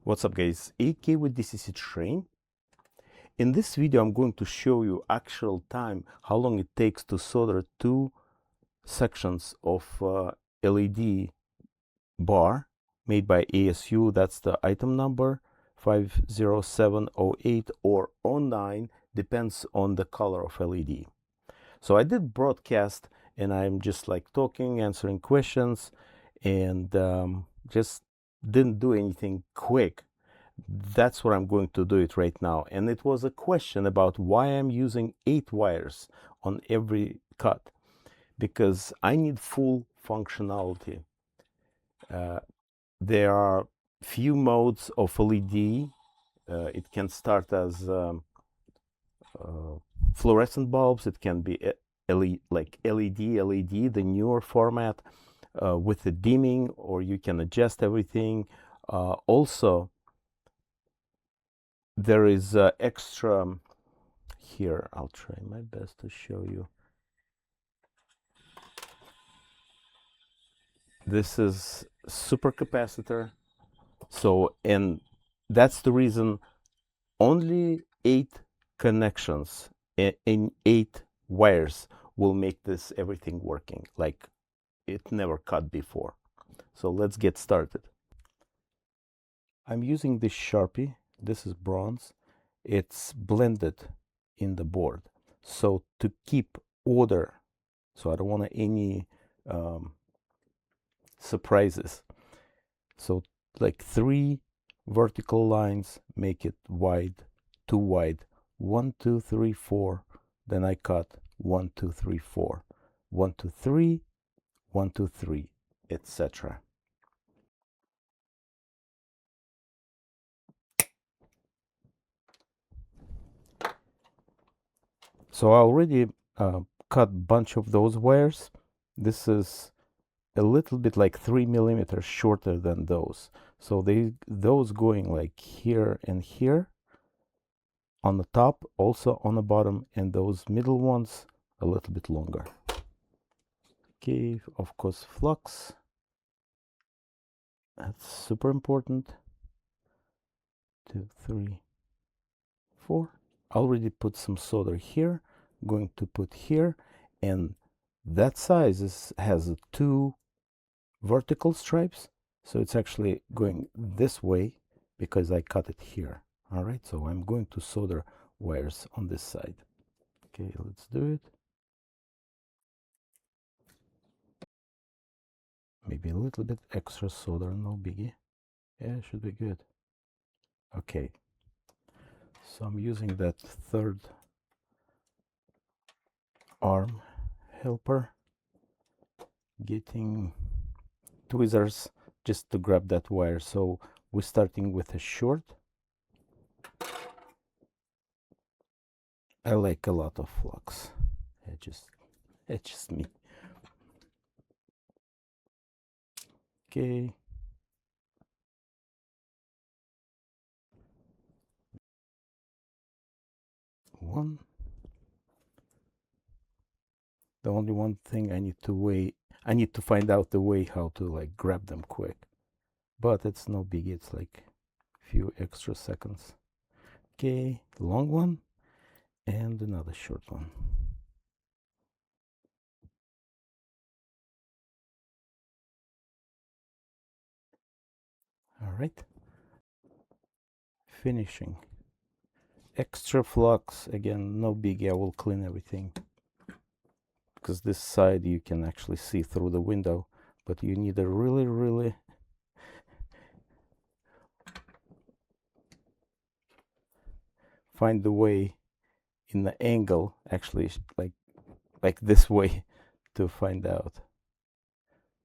What's up guys, AK with DCC Train. In this video I'm going to show you actual time, how long it takes to solder two sections of LED bar made by ASU. That's the item number 50708 or 09, depends on the color of LED. So I did broadcast and I'm just like talking, answering questions, and just didn't do anything quick. That's what I'm going to do it right now. And it was a question about why I'm using 8 wires on every cut, because I need full functionality. There are few modes of LED. It can start as fluorescent bulbs. It can be LED, like LED, the newer format with the dimming, or you can adjust everything. Also, there is extra here. I'll try my best to show you. This is super capacitor. So, and that's the reason only 8 connections in 8 wires will make this everything working. Like it never cut before. So let's get started. I'm using this Sharpie. This is bronze. It's blended in the board. So to keep order, so I don't want any surprises. So like 3 vertical lines, make it wide, 2 wide, 1, 2, 3, 4. Then I cut 1, 2, 3, 4, 1, 2, 3, 1, 2, 3, etc. So I already cut a bunch of those wires. This is a little bit like 3 millimeters shorter than those. So those going like here and here on the top, also on the bottom, and those middle ones a little bit longer. Okay, of course, flux. That's super important. 2, 3, 4. Already put some solder here. Going to put here, and that size has 2 vertical stripes, so it's actually going this way because I cut it here. All right, so I'm going to solder wires on this side. Okay, let's do it. Maybe a little bit extra solder, no biggie. Yeah, should be good. Okay, so I'm using that third arm helper, getting tweezers just to grab that wire. So we're starting with a short. I like a lot of flux. It's just me. Okay. One. The only one thing I need to find out the way how to like grab them quick, but it's no biggie. It's like a few extra seconds. Okay, long one and another short one. All right, finishing. Extra flux, again, no biggie. I will clean everything, because this side you can actually see through the window, but you need a really find the way in the angle, actually like this way, to find out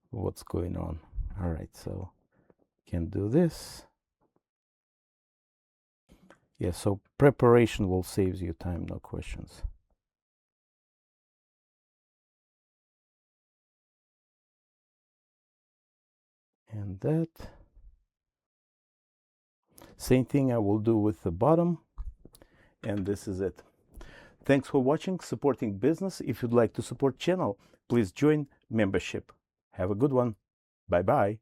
what's going on. All right, so can do this. Yeah, so preparation will save you time, no questions. And that same thing I will do with the bottom, and this is it. Thanks for watching, supporting business. If you'd like to support channel, please join membership. Have a good one. Bye bye.